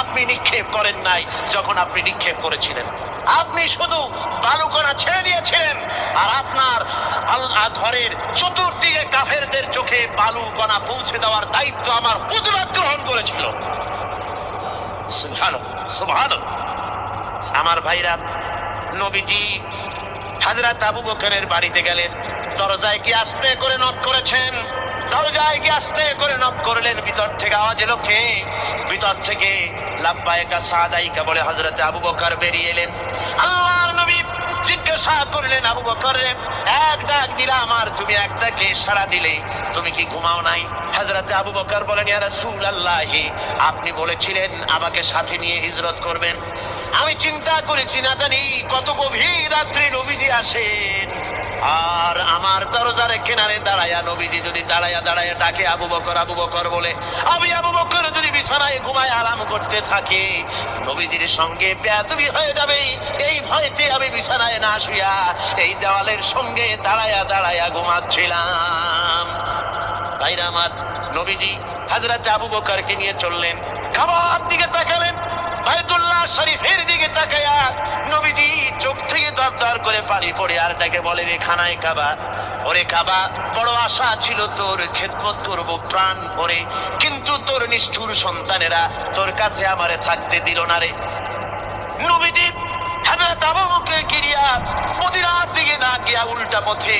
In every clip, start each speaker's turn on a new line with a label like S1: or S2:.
S1: আপনি নিক্ষেপ করেন নাই যখন আপনি নিক্ষেপ করেছিলেন। আপনি শুধু বালুকণা ছেড়ে দিয়েছিলেন, আর আপনার আল্লাহ ঘরের চতুর্দিকে কাফেরদের চোখে বালুকণা পৌঁছে দেওয়ার দায়িত্ব আমার হুজুরাত গ্রহণ করেছিল। সুবহানাল্লাহ, সুবহানাল্লাহ। আমার ভাইরা, নবীজি হযরত আবু বকরের বাড়িতে গেলেন। দরজায় কি আস্তে করে নক করেছেন? দরজায় কি আস্তে করে নক করলেন? ভিতর থেকে আওয়াজ এলো, কে? ভিতর থেকে লাব্বাইকা সাদাইকা বলে হযরত আবু বকর বেরিয়ে এলেন। আল্লাহর নবী জিজ্ঞাসা করলেন, আবু বকর রে, এক ডাক দিলাম আর তুমি এক ডাকে সাড়া দিলে, তুমি কি ঘুমাও নাই? হযরত আবু বকর বলেন, ইয়া রাসূলুল্লাহ, আপনি বলেছিলেন আমাকে সাথে নিয়ে হিজরত করবেন। আমি চিন্তা করেছি না জানি কত গভীর রাত্রি নবীজি আসেন, আর আমার দরজার কিনারে দাঁড়ায়া নবীজি যদি দাঁড়ায়া দাঁড়ায়া ডাকে আবু বকর আবু বকর বলে, আমি আবু বকর যদি বিছানায় ঘুমায় আরাম করতে থাকি, নবীজির সঙ্গে বেয়াদবি হয়ে যাবে, এই ভয়তে আমি বিছানায় না শুয়া এই দেওয়ালের সঙ্গে দাঁড়ায়া দাঁড়ায়া ঘুমাচ্ছিলাম। ভাইরা আমার, নবীজি হযরত আবু বকরকে নিয়ে চললেন, কাবার দিকে তাকালেন, বাইতুল্লাহ শরীফের দিকে তাকায়া নবীজি চোখ থেকে দরদর করে পানি পড়ে আর তাকে বলে, রে খানায় কাবা, ওরে কাবা, বড় আশা ছিল তোর খেদমত করব প্রাণ ভরে, কিন্তু তোর নিষ্ঠুর সন্তানেরা তোর কাছে আমারে থাকতে দিল না রে। নবীজি হযরত আবু বকরকে গিয়া মদিনার দিকে না গিয়া উল্টা পথে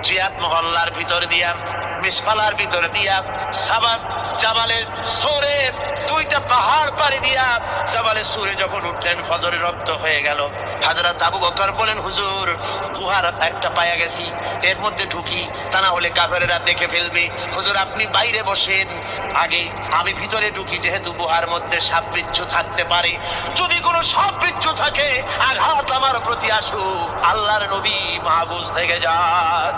S1: জিয়াদ মহল্লার ভিতর দিয়া, মিসফালার ভিতর দিয়া, সাবাব জাবালের সোরে দুইটা পাহাড় পাড়ি দিয়া জাবালে সুরে যখন উঠলেন, ফজরের রক্ত হয়ে গেল। হযরত আবু বকর বলেন, হুজুর গুহার একটা পায়া গেছি, এর মধ্যে ঢুকি, তা না হলে কাফেরেরা দেখে ফেলবে। হুজুর আপনি বাইরে বসেন, আগে আমি ভিতরে ঢুকি, যেহেতু গুহার মধ্যে সাপ বিচ্ছু থাকতে পারে, যদি কোনো সাপ বিচ্ছু থাকে আঘাত আমার প্রতি আসুক, আল্লাহর নবী মাহফুজ থেকে যাক।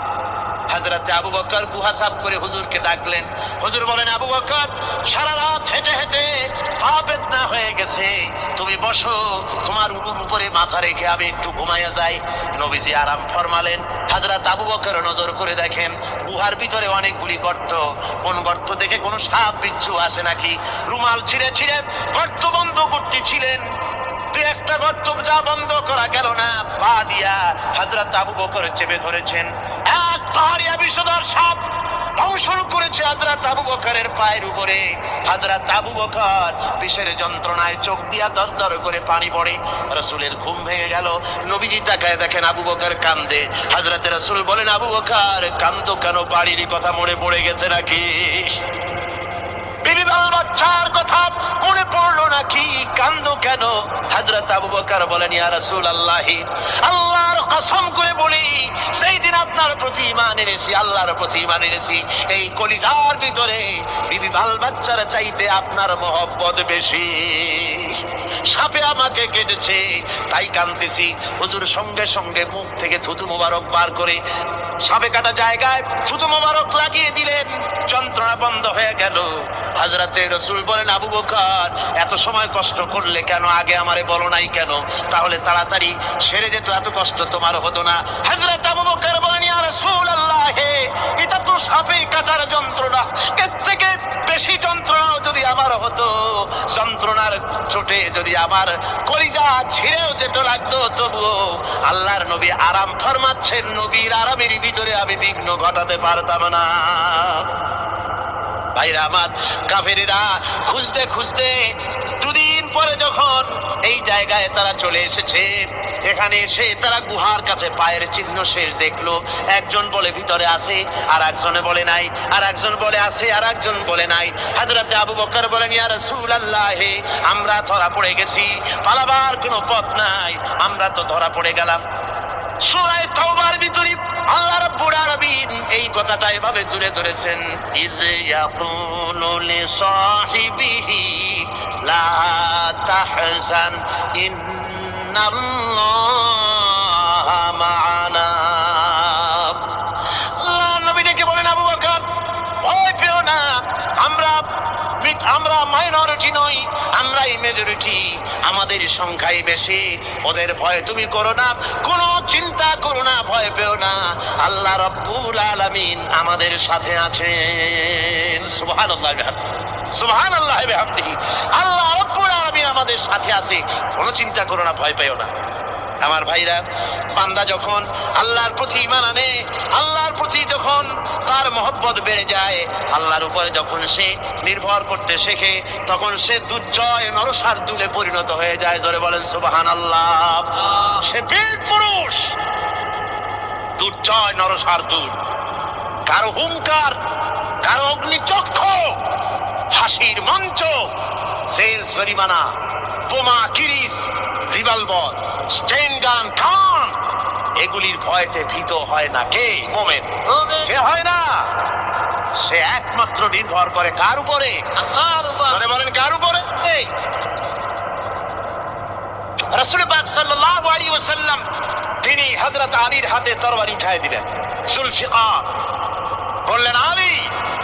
S1: হযরত আবু বকর গুহা সাফ করে হুজুরকে ডাকলেন। হুজুর বলেন, আবু বকর সারা রাত হেঁটে হেঁটে পা বেদনা হয়ে গেছে, তুমি বসো, তোমার উরুর উপরে মাথা রেখে আমি একটু ঘুমাইয়া যাই। নবীজি আরাম ফরমালেন। হযরত আবু বকর নজর করে দেখেন গুহার ভিতরে অনেকগুলি গর্ত, কোন গর্ত থেকে কোনো সাপ বিচ্ছু আসে নাকি, রুমাল ছিঁড়ে ছিঁড়ে গর্ত বন্ধ করতেছিলেন। একটা গর্ত যা বন্ধ করা গেল না, পা দিয়া হযরত আবু বকর চেপে ধরেছেন, এক পাহাড়িয়া বিষধর সাপ দংশন করেছে হযরত আবু বকরের পায়ের উপরে। হযরত আবু বকর বিষের যন্ত্রণায় চোখ দিয়া দরদর করে পানি পড়ে। রাসূলের ঘুম ভেঙে গেল। নবীজি তাকায় দেখেন আবু বকর কান্দে। হযরত রাসূল বলেন, আবু বকর কান্দো কেন? বাড়ির কথা মনে পড়ে গেছে নাকি? বিবি বাল বাচ্চার কথা মনে পড়লো নাকি? কান্দো কেন? হযরত আবু বকর বলেন, ইয়া রাসূলুল্লাহ, আল্লাহর কসম করে বলি, সেই দিন আপনার প্রতি ঈমান এনেছি, আল্লাহর প্রতি ঈমান এনেছি, এই কলিজার ভিতরে বিবি বাল বাচ্চার চাইতে আপনার মহব্বত বেশি। সাপে আমাকে কেটেছে তাই কাঁদতেছি। হুজুর সঙ্গে সঙ্গে মুখ থেকে থুতু মোবারক বার করে সাপে কাটা জায়গায় থুতু মোবারক লাগিয়ে দিলেন, যন্ত্রণা বন্ধ হয়ে গেল। হযরতে রাসূল বলেন, আবু বকর এত সময় কষ্ট করলে কেন? আগে আমারে বলো নাই কেন? তাহলে তাড়াতাড়ি সেরে যেত, এত কষ্ট তোমার হতো না। হযরত আবু বকর বলেন, ইয়া রাসূলুল্লাহ, এটা তো সাপে কাটার যন্ত্রণা, এর থেকে বেশি যন্ত্রণাও যদি আমার হতো, যন্ত্রণার চোটে যদি আমার কলিজা ছিঁড়েও যেত লাগতো, তবুও আল্লাহর নবী আরাম ফরমাচ্ছেন, নবীর আরামের ভিতরে আমি বিঘ্ন ঘটাতে পারতাম না। ভাইরা আমার, কাফেরেরা খুঁজতে খুঁজতে দুদিন পরে যখন এই জায়গায় তারা চলে এসেছে, এখানে এসে তারা গুহার কাছে পায়ের চিহ্ন শেষ দেখলো। একজন বলে ভিতরে আছে, আর একজনে বলে নাই, আর একজন বলে আছে, আর একজন বলে নাই। হযরত আবু বকর বলেন, ইয়া রাসূলুল্লাহ, আমরা ধরা পড়ে গেছি, পালাবার কোনো পথ নাই, আমরা তো ধরা পড়ে গেলাম। সূরা তাওবার ভিতরে আল্লাহ রাব্বুল আলামিন এই কথাটা এভাবে তুলে ধরেছেন, ইয ইয়াকুলু লিসাহিবিহি লা তাহজান ইন্নাল্লাহা মা'ানা। আল্লাহ নবী ডেকে বলেন, আবু বকর ভয় পেও না, আমরা মাইনরিটি নই, আমরাই মেজরিটি, আমাদের সংখ্যাই বেশি, ওদের ভয় তুমি করো না, কোনো চিন্তা করো না, ভয় পেও না, আল্লাহ রাব্বুল আলামিন আমাদের সাথে আছেন। সুবহানাল্লাহ। সুবহানাল্লাহ ওয়া বিহামদিহি। আল্লাহ রাব্বুল আলামিন আমাদের সাথে আছে, কোনো চিন্তা করো না, ভয় পাইও না। আমার ভাইরা, বান্দা যখন আল্লাহর প্রতি ঈমান আনে, আল্লাহর প্রতি যখন তার মহব্বত বেড়ে যায়, আল্লাহর উপরে যখন সে নির্ভর করতে শেখে, তখন সে দুর্জয় নরসার্দুলে পরিণত হয়ে যায়। জোরে বলেন সুবহানাল্লাহ। সে বীর পুরুষ, দুর্জয় নরসার্দুল। কারো হুঙ্কার, কারো অগ্নিচক্ষু, ফাঁসির মঞ্চ, জেল জরিমানা, বোমা, কিরিস, রিভলভার, স্টেন গান, কামান, এগুলির ভয়তে ভীত হয় না কে? মুমিন। কে হয় না? সে একমাত্র নির্ভর করে কার উপরে? আল্লাহর উপরে। বলেন কার উপরে? রাসূল পাক সাল্লাল্লাহু আলাইহি ওয়াসাল্লাম তিনি হযরত আলীর হাতে তরবারি উঠায় দিলেন। জুলফিকার বললেন, আলী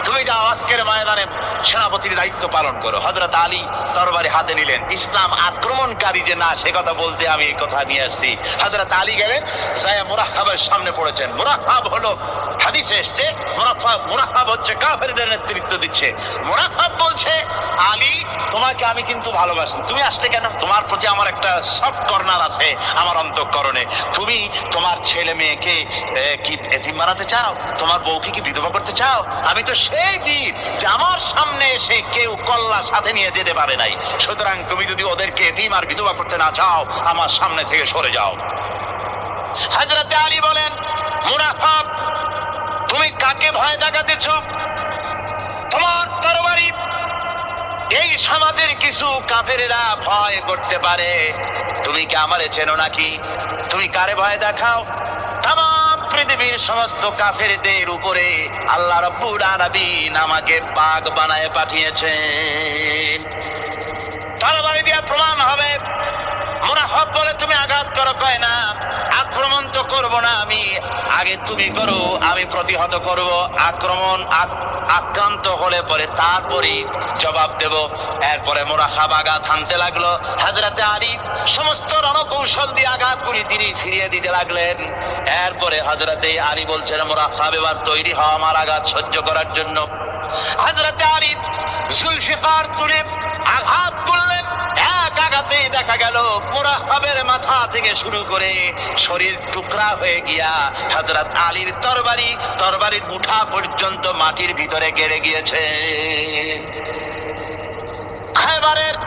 S1: তুমি যাও, আজকের ময়দানে সেনাপতির দায়িত্ব পালন করো। হযরত আলী তরবারি হাতে নিলেন। ইসলাম আক্রমণকারী যে না, সে কথা বলতে আমি এই কথা নিয়ে আসছি। হযরত আলী গেলেন, যায় মুরাহহাবের সামনে পড়েছেন। মুরাহহাব হলো, হাদিসে এসেছে, মুরাহহাব হচ্ছে কাফেরদের নেতৃত্ব দিচ্ছে। মুরাহহাব বলছে, আলী তোমাকে আমি কিন্তু ভালোবাসি, তুমি আসলে কেন? তোমার প্রতি আমার একটা সফট কর্নার আছে আমার অন্তঃকরণে। তুমি তোমার ছেলে মেয়েকে কি এতিম বানাতে চাও? তোমার বউকে কি বিধবা করতে চাও? আমি তো সেই বীর যে আমার সামনে এসে কেউ কল্লা সাথে নিয়ে যেতে পারে নাই। সুতরাং তুমি যদি ওদেরকে এতিম আর বিধবা করতে না চাও, আমার সামনে থেকে সরে যাও। হযরত আলী বলেন, মুনাফিক তুমি কাকে ভয় দেখাতেছ? তোমার তরবারি এই সমাজের কিছু কাফেরেরা ভয় করতে পারে, তুমি কি আমারে চেনো নাকি? তুমি কারে ভয় দেখাও? তামাম পৃথিবীর সমস্ত কাফেরদের উপরে আল্লাহ রাব্বুল আলামিন আমাকে বাগ বানায় পাঠিয়েছেন। তরবারি দিয়ে প্রমাণ হবে। মুনাফিক বলে, তুমি আঘাত করো। কয় না, আক্রমণ তো করব না আমি, আগে তুমি করো, আমি প্রতিহত করব। আক্রান্ত হলে পরে তারপরে জবাব দেব। এরপরে মুরাহহাব আঘাত হানতে লাগলো। হযরত আলী সমস্ত রণকৌশল দিয়ে আঘাতগুলি তিনি ফিরিয়ে দিতে লাগলেন। এরপরে হযরত আলী বলছেন, মুরাহহাব এবার তৈরি হও আমার আঘাত সহ্য করার জন্য। হযরত আলী জুলফিকার তুলে আঘাত করলেন। এক আঘাতে দেখা গেল মুরাহহাবের মাথা থেকে শুরু করে শরীর টুকরা হয়ে গিয়া হযরত আলীর তরবারির মুঠা পর্যন্ত মাটির ভিতরে গেড়ে গিয়েছে। খায়বারের